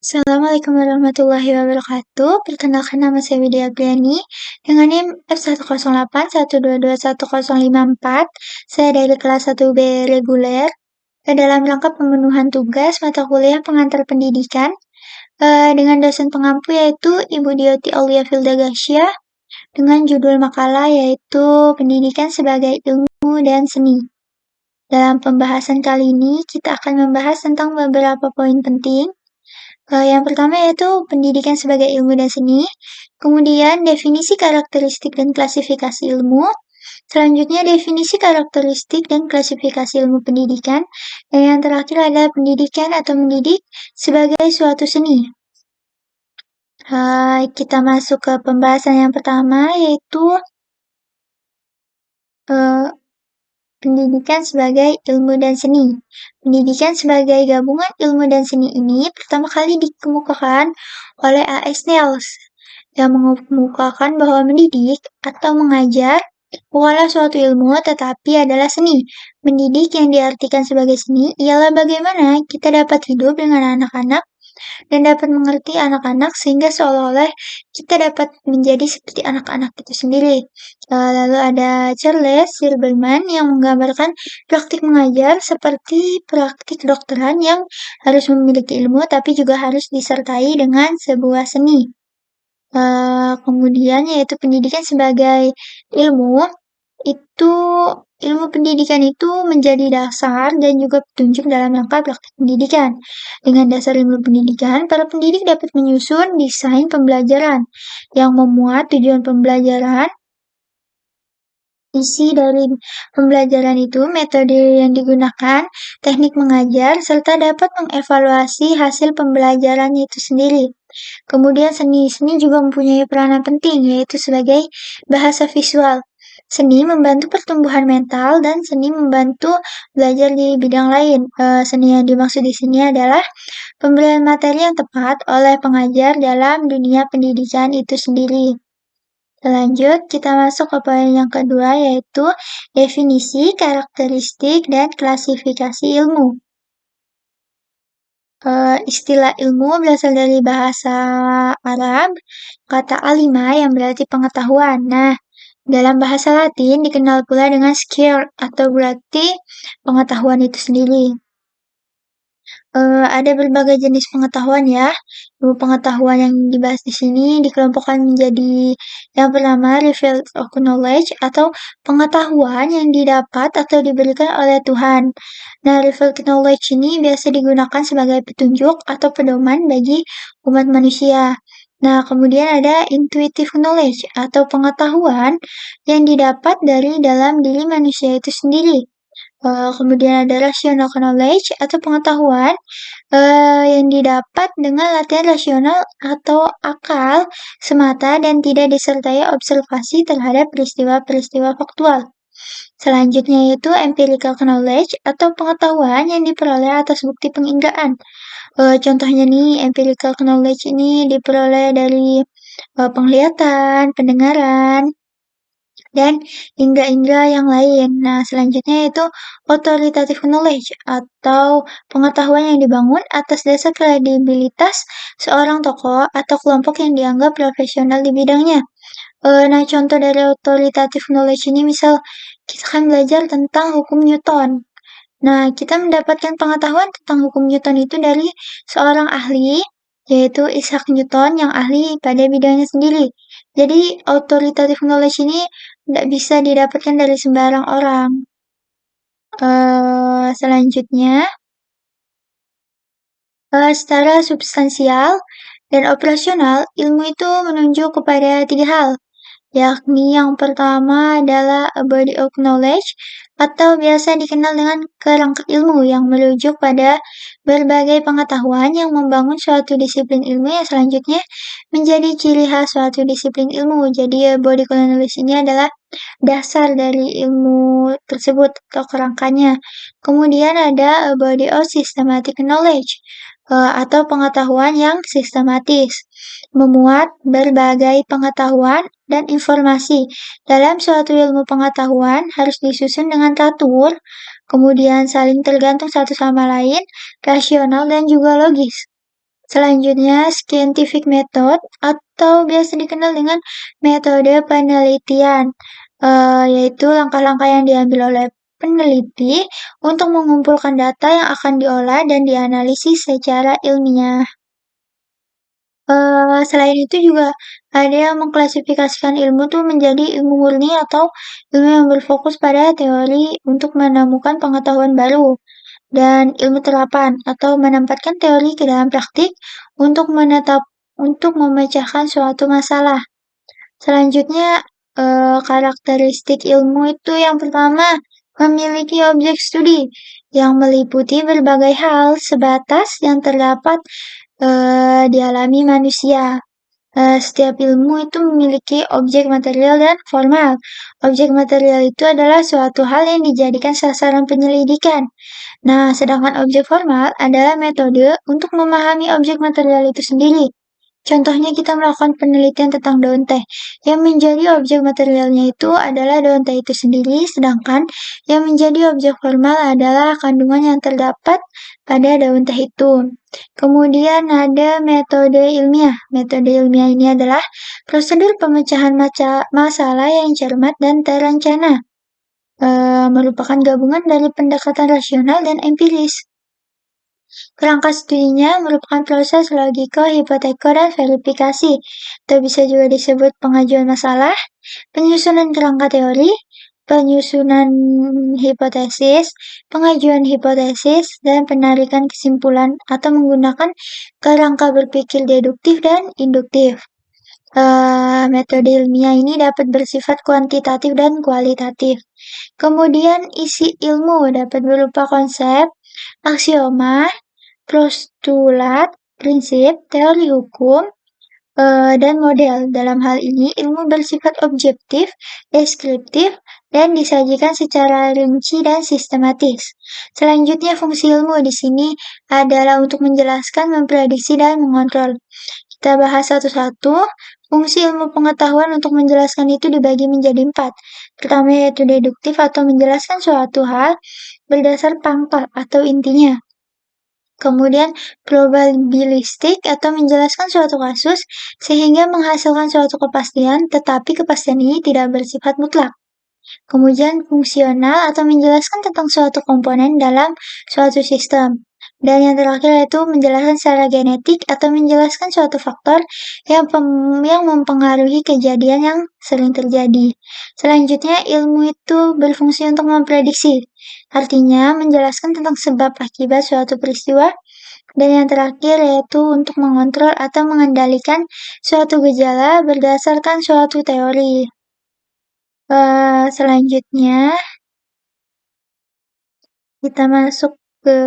Assalamualaikum warahmatullahi wabarakatuh. Perkenalkan nama saya Widya Apriani dengan NIM F10812210054. Saya dari kelas 1B reguler dalam rangka pemenuhan tugas mata kuliah pengantar pendidikan dengan dosen pengampu yaitu Ibu Dioti Aulia Filda Gasya dengan judul makalah yaitu Pendidikan sebagai Ilmu dan Seni. Dalam pembahasan kali ini kita akan membahas tentang beberapa poin penting. Yang pertama yaitu pendidikan sebagai ilmu dan seni, kemudian definisi karakteristik dan klasifikasi ilmu, selanjutnya definisi karakteristik dan klasifikasi ilmu pendidikan, dan yang terakhir adalah pendidikan atau mendidik sebagai suatu seni. Kita masuk ke pembahasan yang pertama yaitu pendidikan sebagai ilmu dan seni. Pendidikan sebagai gabungan ilmu dan seni ini pertama kali dikemukakan oleh A.S. Niels yang mengemukakan bahwa mendidik atau mengajar bukanlah suatu ilmu tetapi adalah seni. Mendidik yang diartikan sebagai seni ialah bagaimana kita dapat hidup dengan anak-anak dan dapat mengerti anak-anak sehingga seolah-olah kita dapat menjadi seperti anak-anak itu sendiri. Lalu ada Charles Silberman yang menggambarkan praktik mengajar seperti praktik kedokteran yang harus memiliki ilmu tapi juga harus disertai dengan sebuah seni. Kemudian yaitu pendidikan sebagai ilmu, itu ilmu pendidikan itu menjadi dasar dan juga petunjuk dalam rangka praktik pendidikan. Dengan dasar ilmu pendidikan, para pendidik dapat menyusun desain pembelajaran yang memuat tujuan pembelajaran, isi dari pembelajaran itu, metode yang digunakan, teknik mengajar, serta dapat mengevaluasi hasil pembelajaran itu sendiri. Kemudian seni juga mempunyai peranan penting, yaitu sebagai bahasa visual. Seni membantu pertumbuhan mental dan seni membantu belajar di bidang lain. Seni yang dimaksud di sini adalah pemberian materi yang tepat oleh pengajar dalam dunia pendidikan itu sendiri. Lanjut, kita masuk ke poin yang kedua, yaitu definisi, karakteristik, dan klasifikasi ilmu. Istilah ilmu berasal dari bahasa Arab, kata alima yang berarti pengetahuan. Nah, dalam bahasa Latin dikenal pula dengan skill atau berarti pengetahuan itu sendiri. Ada berbagai jenis pengetahuan ya. Ilmu pengetahuan yang dibahas di sini dikelompokkan menjadi yang pertama revealed of knowledge atau pengetahuan yang didapat atau diberikan oleh Tuhan. Nah, revealed knowledge ini biasa digunakan sebagai petunjuk atau pedoman bagi umat manusia. Nah, kemudian ada intuitive knowledge atau pengetahuan yang didapat dari dalam diri manusia itu sendiri. Kemudian ada rational knowledge atau pengetahuan yang didapat dengan latihan rasional atau akal semata dan tidak disertai observasi terhadap peristiwa-peristiwa faktual. Selanjutnya yaitu empirical knowledge atau pengetahuan yang diperoleh atas bukti penginderaan. Contohnya nih, empirical knowledge ini diperoleh dari penglihatan, pendengaran, dan indera-indera yang lain. Nah, selanjutnya yaitu authoritative knowledge atau pengetahuan yang dibangun atas dasar kredibilitas seorang tokoh atau kelompok yang dianggap profesional di bidangnya. Nah, contoh dari authoritative knowledge ini misal kita akan belajar tentang hukum Newton. Nah, kita mendapatkan pengetahuan tentang hukum Newton itu dari seorang ahli, yaitu Isaac Newton yang ahli pada bidangnya sendiri. Jadi, authoritative knowledge ini tidak bisa didapatkan dari sembarang orang. Selanjutnya, secara substansial dan operasional, ilmu itu menunjuk kepada 3 hal, yakni yang pertama adalah a body of knowledge atau biasa dikenal dengan kerangka ilmu yang merujuk pada berbagai pengetahuan yang membangun suatu disiplin ilmu yang selanjutnya menjadi ciri khas suatu disiplin ilmu. Jadi body of knowledge ini adalah dasar dari ilmu tersebut atau kerangkanya. Kemudian ada a body of systematic knowledge atau pengetahuan yang sistematis, memuat berbagai pengetahuan dan informasi. Dalam suatu ilmu pengetahuan harus disusun dengan teratur, kemudian saling tergantung satu sama lain, rasional dan juga logis. Selanjutnya, scientific method atau biasa dikenal dengan metode penelitian, yaitu langkah-langkah yang diambil oleh peneliti untuk mengumpulkan data yang akan diolah dan dianalisis secara ilmiah. Selain itu juga ada yang mengklasifikasikan ilmu tuh menjadi ilmu murni atau ilmu yang berfokus pada teori untuk menemukan pengetahuan baru, dan ilmu terapan atau menempatkan teori ke dalam praktik untuk memecahkan suatu masalah. Selanjutnya, karakteristik ilmu itu yang pertama, memiliki objek studi yang meliputi berbagai hal sebatas yang terdapat dialami manusia. Setiap ilmu itu memiliki objek material dan formal. Objek material itu adalah suatu hal yang dijadikan sasaran penyelidikan. Nah, sedangkan objek formal adalah metode untuk memahami objek material itu sendiri. Contohnya kita melakukan penelitian tentang daun teh. Yang menjadi objek materialnya itu adalah daun teh itu sendiri, sedangkan yang menjadi objek formal adalah kandungan yang terdapat pada daun teh itu. Kemudian ada metode ilmiah. Metode ilmiah ini adalah prosedur pemecahan masalah yang cermat dan terencana. Merupakan gabungan dari pendekatan rasional dan empiris. Kerangka studinya merupakan proses logika, hipoteka, dan verifikasi, atau bisa juga disebut pengajuan masalah, penyusunan kerangka teori, penyusunan hipotesis, pengajuan hipotesis, dan penarikan kesimpulan atau menggunakan kerangka berpikir deduktif dan induktif. Metode ilmiah ini dapat bersifat kuantitatif dan kualitatif. Kemudian isi ilmu dapat berupa konsep, aksioma, postulat, prinsip, teori hukum, dan model. Dalam hal ini, ilmu bersifat objektif, deskriptif, dan disajikan secara rinci dan sistematis. Selanjutnya, fungsi ilmu di sini adalah untuk menjelaskan, memprediksi, dan mengontrol. Kita bahas satu-satu. Fungsi ilmu pengetahuan untuk menjelaskan itu dibagi menjadi 4. Pertama yaitu deduktif atau menjelaskan suatu hal berdasar pangkal atau intinya. Kemudian probabilistik atau menjelaskan suatu kasus sehingga menghasilkan suatu kepastian, tetapi kepastian ini tidak bersifat mutlak. Kemudian fungsional atau menjelaskan tentang suatu komponen dalam suatu sistem. Dan yang terakhir yaitu menjelaskan secara genetik atau menjelaskan suatu faktor yang mempengaruhi kejadian yang sering terjadi. Selanjutnya, ilmu itu berfungsi untuk memprediksi. Artinya, menjelaskan tentang sebab akibat suatu peristiwa. Dan yang terakhir yaitu untuk mengontrol atau mengendalikan suatu gejala berdasarkan suatu teori. Selanjutnya, kita masuk ke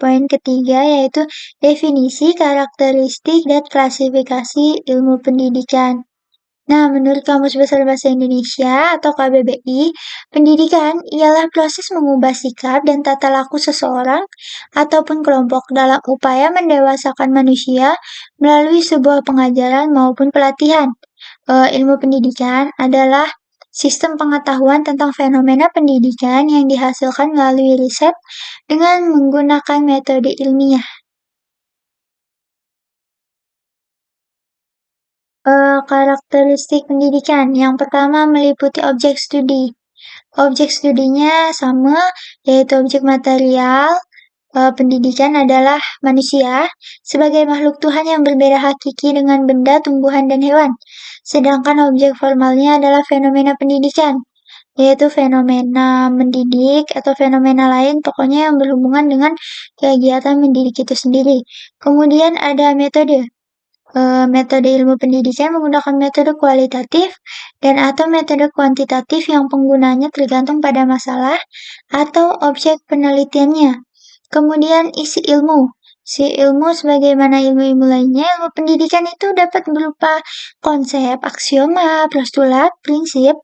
poin ketiga yaitu definisi, karakteristik, dan klasifikasi ilmu pendidikan. Nah, menurut Kamus Besar Bahasa Indonesia atau KBBI, pendidikan ialah proses mengubah sikap dan tata laku seseorang ataupun kelompok dalam upaya mendewasakan manusia melalui sebuah pengajaran maupun pelatihan. Ilmu pendidikan adalah sistem pengetahuan tentang fenomena pendidikan yang dihasilkan melalui riset dengan menggunakan metode ilmiah. Karakteristik pendidikan. Yang pertama meliputi objek studi. Objek studinya sama, yaitu objek material. Pendidikan adalah manusia sebagai makhluk Tuhan yang berbeda hakiki dengan benda, tumbuhan, dan hewan. Sedangkan objek formalnya adalah fenomena pendidikan, yaitu fenomena mendidik atau fenomena lain pokoknya yang berhubungan dengan kegiatan mendidik itu sendiri. Kemudian ada metode. Metode ilmu pendidikan menggunakan metode kualitatif dan atau metode kuantitatif yang penggunanya tergantung pada masalah atau objek penelitiannya. Kemudian isi ilmu. Si ilmu sebagaimana ilmu-ilmu lainnya, ilmu pendidikan itu dapat berupa konsep, aksioma, postulat, prinsip,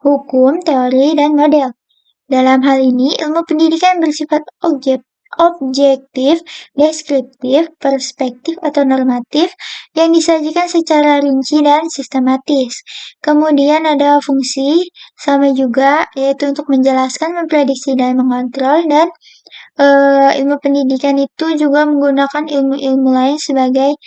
hukum, teori, dan model. Dalam hal ini, ilmu pendidikan bersifat objektif, deskriptif, perspektif, atau normatif yang disajikan secara rinci dan sistematis. Kemudian ada fungsi, sama juga, yaitu untuk menjelaskan, memprediksi, dan mengontrol, dan ilmu pendidikan itu juga menggunakan ilmu-ilmu lain sebagai